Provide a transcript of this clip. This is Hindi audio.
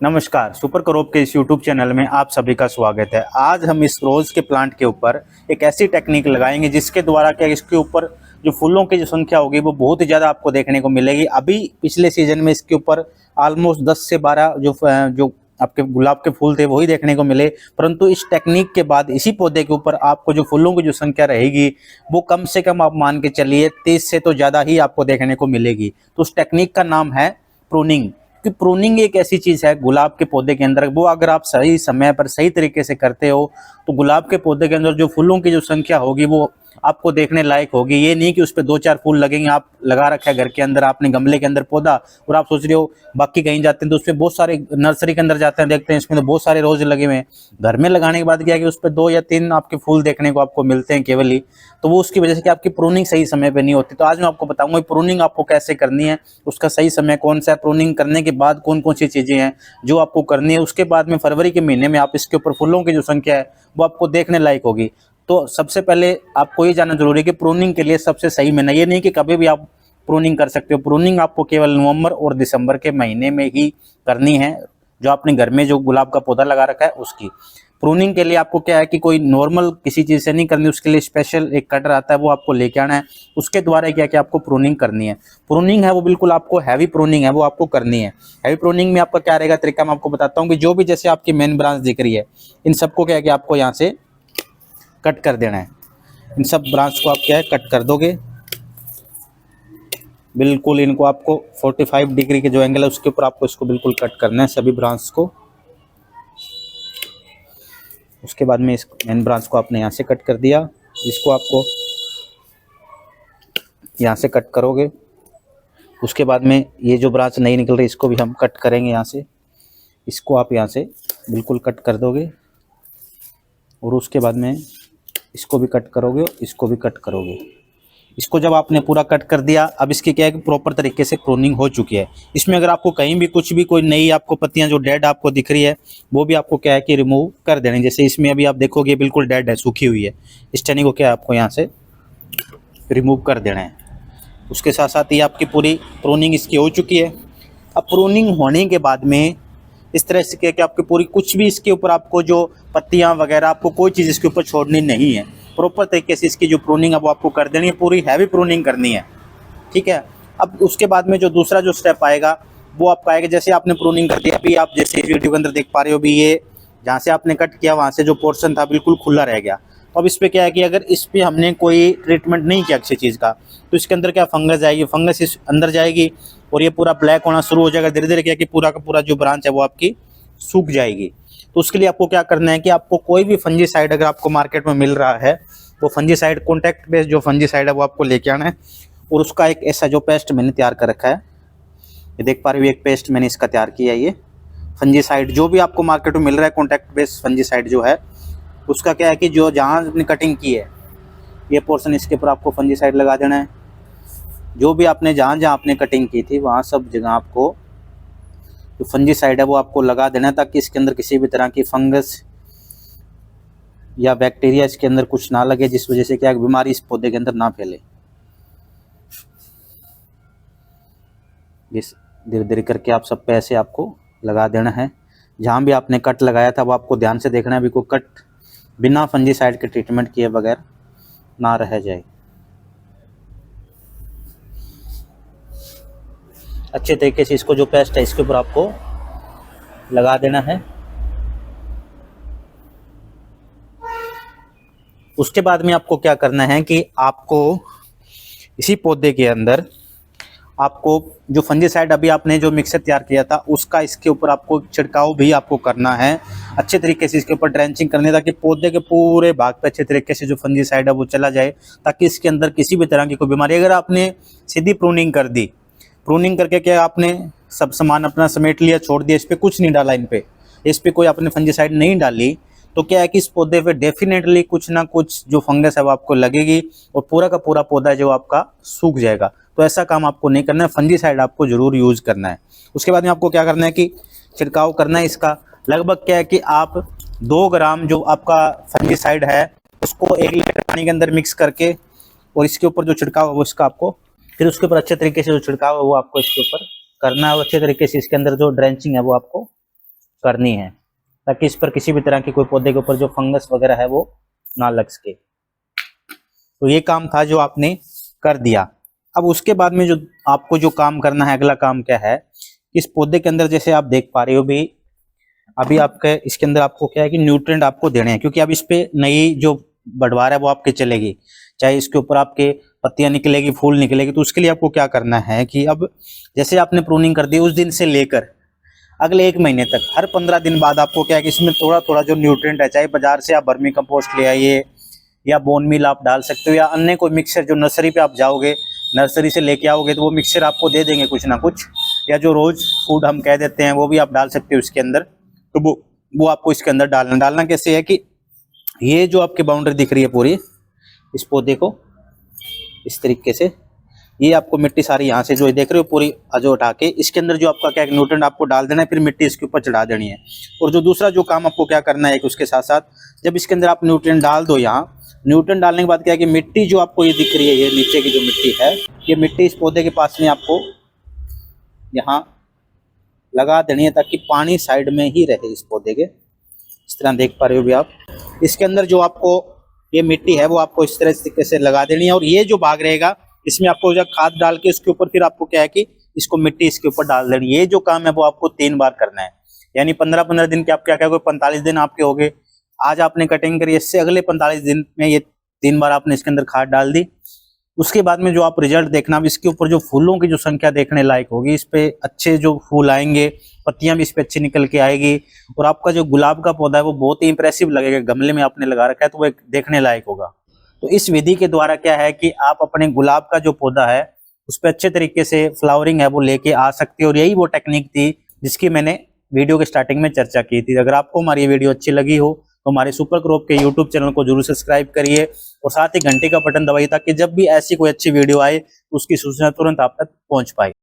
नमस्कार, सुपर क्रॉप के इस यूट्यूब चैनल में आप सभी का स्वागत है। आज हम इस रोज के प्लांट के ऊपर एक ऐसी टेक्निक लगाएंगे जिसके द्वारा क्या इसके ऊपर जो फूलों की जो संख्या होगी वो बहुत ही ज़्यादा आपको देखने को मिलेगी। अभी पिछले सीजन में इसके ऊपर ऑलमोस्ट 10 से 12 जो आपके गुलाब के फूल थे वही देखने को मिले, परंतु इस टेक्निक के बाद इसी पौधे के ऊपर आपको जो फूलों की जो संख्या रहेगी वो कम से कम आप मान के चलिए 30 से तो ज़्यादा ही आपको देखने को मिलेगी। तो उस टेक्निक का नाम है प्रूनिंग। कि प्रूनिंग एक ऐसी चीज है गुलाब के पौधे के अंदर, वो अगर आप सही समय पर सही तरीके से करते हो तो गुलाब के पौधे के अंदर जो फूलों की जो संख्या होगी वो आपको देखने लायक होगी। ये नहीं कि उस पर 2-4 फूल लगेंगे। आप लगा रखा है घर के अंदर, आपने गमले के अंदर पौधा, और आप सोच रहे हो बाकी कहीं जाते हैं तो उसमें बहुत सारे, नर्सरी के अंदर जाते हैं देखते हैं इसमें तो बहुत सारे रोज लगे हुए हैं। घर में लगाने के बाद क्या है कि उस पर 2 या 3 आपके फूल देखने को आपको मिलते हैं केवल ही। तो वो उसकी वजह से कि आपकी प्रूनिंग सही समय पे नहीं होती। तो आज मैं आपको बताऊंगा प्रूनिंग आपको कैसे करनी है, उसका सही समय कौन सा है, प्रूनिंग करने के बाद कौन कौन सी चीजें हैं जो आपको करनी है। उसके बाद में फरवरी के महीने में आप इसके ऊपर फूलों की जो संख्या है वो आपको देखने लायक होगी। तो सबसे पहले आपको ये जानना जरूरी है कि प्रूनिंग के लिए सबसे सही महीना, ये नहीं कि कभी भी आप प्रूनिंग कर सकते हो। प्रूनिंग आपको केवल नवंबर और दिसंबर के महीने में ही करनी है। जो आपने घर में जो गुलाब का पौधा लगा रखा है उसकी प्रूनिंग के लिए आपको क्या है कि कोई नॉर्मल किसी चीज से नहीं करनी, उसके लिए स्पेशल एक कटर आता है वो आपको लेके आना है। उसके द्वारा क्या कि आपको प्रूनिंग करनी है। प्रूनिंग है वो बिल्कुल आपको हैवी प्रूनिंग है वो आपको करनी है। हैवी प्रूनिंग में आपका क्या रहेगा तरीका मैं आपको बताता हूँ कि जो भी जैसे आपकी मेन ब्रांच दिख रही है इन सबको क्या है कि आपको यहाँ से कट कर देना है। इन सब ब्रांच को आप क्या है कट कर दोगे बिल्कुल। इनको आपको 45 डिग्री के जो एंगल है उसके ऊपर आपको इसको बिल्कुल कट करना है सभी ब्रांच को। उसके बाद में इस मेन ब्रांच को आपने यहाँ से कट कर दिया, इसको आपको यहाँ से कट करोगे। उसके बाद में ये जो ब्रांच नहीं निकल रही इसको भी हम कट करेंगे यहाँ से। इसको आप यहाँ से बिल्कुल कट कर दोगे और उसके बाद में इसको भी कट करोगे, इसको भी कट करोगे। इसको जब आपने पूरा कट कर दिया, अब इसकी क्या है कि प्रॉपर तरीके से प्रूनिंग हो चुकी है। इसमें अगर आपको कहीं भी कुछ भी कोई नई आपको पत्तियां जो डेड आपको दिख रही है वो भी आपको क्या है कि रिमूव कर देनी। जैसे इसमें अभी आप देखोगे बिल्कुल डेड है, सूखी हुई है, इस टहनी को क्या है आपको यहाँ से रिमूव कर देना है। उसके साथ साथ ही आपकी पूरी प्रूनिंग इसकी हो चुकी है। अब प्रूनिंग होने के बाद में इस तरह से क्या कि आपकी पूरी कुछ भी इसके ऊपर आपको जो पत्तियां वगैरह आपको कोई चीज़ इसके ऊपर छोड़नी नहीं है। प्रॉपर तरीके से इसकी जो प्रूनिंग है वो आपको कर देनी है, पूरी हैवी प्रूनिंग करनी है, ठीक है। अब उसके बाद में जो दूसरा जो स्टेप आएगा वो आपका आएगा, जैसे आपने प्रूनिंग कर दिया, अभी आप जैसे इस वीडियो के अंदर देख पा रहे हो भी ये जहाँ से आपने कट किया वहाँ से जो पोर्शन था बिल्कुल खुला रह गया। तो अब इस पर क्या है कि अगर इस पर हमने कोई ट्रीटमेंट नहीं किया किसी चीज़ का तो इसके अंदर क्या फंगस जाएगी, फंगस इस अंदर जाएगी और ये पूरा ब्लैक होना शुरू हो जाएगा। धीरे धीरे क्या कि पूरा का पूरा जो ब्रांच है वो आपकी सूख जाएगी। तो उसके लिए आपको क्या करना है कि आपको कोई भी फंजीसाइड अगर आपको मार्केट में मिल रहा है वो फंजीसाइड कॉन्टैक्ट बेस्ड जो फंजीसाइड है वो आपको लेके आना है। और उसका एक ऐसा जो पेस्ट मैंने तैयार कर रखा है, ये देख पा रहे हो, एक पेस्ट मैंने इसका तैयार किया है। ये फंजीसाइड जो भी आपको मार्केट में मिल रहा है कॉन्टैक्ट बेस्ड फंजीसाइड जो है उसका क्या है कि जो जहाँ आपने कटिंग की है ये पोर्शन इसके ऊपर आपको फंजीसाइड लगा देना है। जो भी आपने जहाँ जहाँ आपने कटिंग की थी वहाँ सब जगह आपको जो फंजीसाइड है वो आपको लगा देना है, ताकि इसके अंदर किसी भी तरह की फंगस या बैक्टीरिया इसके अंदर कुछ ना लगे, जिस वजह से क्या बीमारी इस पौधे के अंदर ना फैले। इस धीरे धीरे करके आप सब पे ऐसे आपको लगा देना है। जहाँ भी आपने कट लगाया था वो आपको ध्यान से देखना है, अभी कोई कट बिना फंजीसाइड के ट्रीटमेंट किए बगैर ना रह जाए। अच्छे तरीके से इसको जो पेस्ट है इसके ऊपर आपको लगा देना है। उसके बाद में आपको क्या करना है कि आपको इसी पौधे के अंदर आपको जो फंजीसाइड अभी आपने जो मिक्सर तैयार किया था उसका इसके ऊपर आपको छिड़काव भी आपको करना है। अच्छे तरीके से इसके ऊपर ड्रेंचिंग करनी है ताकि पौधे के पूरे भाग पे अच्छे तरीके से जो फंजीसाइड है वो चला जाए, ताकि इसके अंदर किसी भी तरह की कोई बीमारी, अगर आपने सीधी प्रूनिंग कर दी, प्रूनिंग करके क्या आपने सब सामान अपना समेट लिया, छोड़ दिया, इस पर कुछ नहीं डाला, इस पर कोई आपने फंजीसाइड नहीं डाली, तो क्या है कि इस पौधे पे डेफिनेटली कुछ ना कुछ जो फंगस है वो आपको लगेगी और पूरा का पूरा पौधा जो आपका सूख जाएगा। तो ऐसा काम आपको नहीं करना है, फंजीसाइड आपको जरूर यूज करना है। उसके बाद में आपको क्या करना है कि छिड़काव करना है इसका। लगभग क्या है कि आप 2 ग्राम जो आपका फंजीसाइड है उसको 1 लीटर पानी के अंदर मिक्स करके और इसके ऊपर जो छिड़काव है वो इसका आपको फिर उसके ऊपर अच्छे तरीके से जो छिड़काव है वो आपको इसके ऊपर करना है और अच्छे तरीके से इसके अंदर जो ड्रेंचिंग है वो आपको करनी है, ताकि इस पर किसी भी तरह की कोई पौधे के ऊपर जो फंगस वगैरह है वो ना लग सके। तो ये काम था जो आपने कर दिया। अब उसके बाद में जो आपको जो काम करना है, अगला काम क्या है, इस पौधे के अंदर जैसे आप देख पा रहे हो भी, अभी आपके इसके अंदर आपको क्या है कि न्यूट्रिएंट आपको देने हैं, क्योंकि अब इस पे नई जो बढ़वार है वो आपके चलेगी, चाहे इसके ऊपर आपके पत्तियां निकलेगी, फूल निकलेगी। तो उसके लिए आपको क्या करना है कि अब जैसे आपने प्रूनिंग कर दी, उस दिन से लेकर अगले 1 महीने तक हर 15 दिन बाद आपको क्या है कि इसमें थोड़ा थोड़ा जो न्यूट्रिएंट है, चाहे बाजार से आप वर्मी कंपोस्ट ले आइए या बोन मील आप डाल सकते हो, या अन्य कोई मिक्सर जो नर्सरी पे आप जाओगे, नर्सरी से लेके आओगे तो वो मिक्सर आपको दे देंगे कुछ ना कुछ, या जो रोज फूड हम कह देते हैं वो भी आप डाल सकते हो इसके अंदर। तो वो आपको इसके अंदर डालना कैसे है कि ये जो आपकी बाउंड्री दिख रही है पूरी, इस पौधे को इस तरीके से, ये आपको मिट्टी सारी यहाँ से जो देख रहे हो पूरी जो उठा के इसके अंदर जो आपका क्या न्यूट्रिएंट आपको डाल देना है, फिर मिट्टी इसके ऊपर चढ़ा देनी है। और जो दूसरा जो काम आपको क्या करना है कि उसके साथ साथ जब इसके अंदर आप न्यूट्रिएंट डाल दो, यहाँ न्यूट्रिएंट डालने के बाद क्या है कि मिट्टी जो आपको ये दिख रही है, ये नीचे की जो मिट्टी है, ये मिट्टी इस पौधे के पास में आपको यहाँ लगा देनी है, ताकि पानी साइड में ही रहे इस पौधे के। इस तरह देख पा रहे हो भी आप, इसके अंदर जो आपको ये मिट्टी है वो आपको इस तरीके से लगा देनी है। और ये जो भाग रहेगा इसमें आपको जब खाद डाल के उसके ऊपर फिर आपको क्या है कि इसको मिट्टी इसके ऊपर डाल देनी है। ये जो काम है वो आपको 3 बार करना है, यानी 15-15 दिन के आप क्या कोई 45 दिन आपके हो गए। आज आपने कटिंग करी, इससे अगले 45 दिन में ये 3 बार आपने इसके अंदर खाद डाल दी। उसके बाद में जो आप रिजल्ट देखना, अब इसके ऊपर जो फूलों की जो संख्या देखने लायक होगी, इस पे अच्छे जो फूल आएंगे, पत्तियां भी इस पे अच्छी निकल के आएगी, और आपका जो गुलाब का पौधा है वो बहुत ही इंप्रेसिव लगेगा। गमले में आपने लगा रखा है तो वो एक देखने लायक होगा। तो इस विधि के द्वारा क्या है कि आप अपने गुलाब का जो पौधा है उस पर अच्छे तरीके से फ्लावरिंग है वो लेके आ सकते हो। और यही वो टेक्निक थी जिसकी मैंने वीडियो के स्टार्टिंग में चर्चा की थी। अगर आपको हमारी वीडियो अच्छी लगी हो तो हमारे सुपर क्रॉप के यूट्यूब चैनल को जरूर सब्सक्राइब करिए, और साथ ही घंटे का बटन दबाइए, ताकि जब भी ऐसी कोई अच्छी वीडियो आए तो उसकी सूचना तुरंत आप तक पहुंच पाए।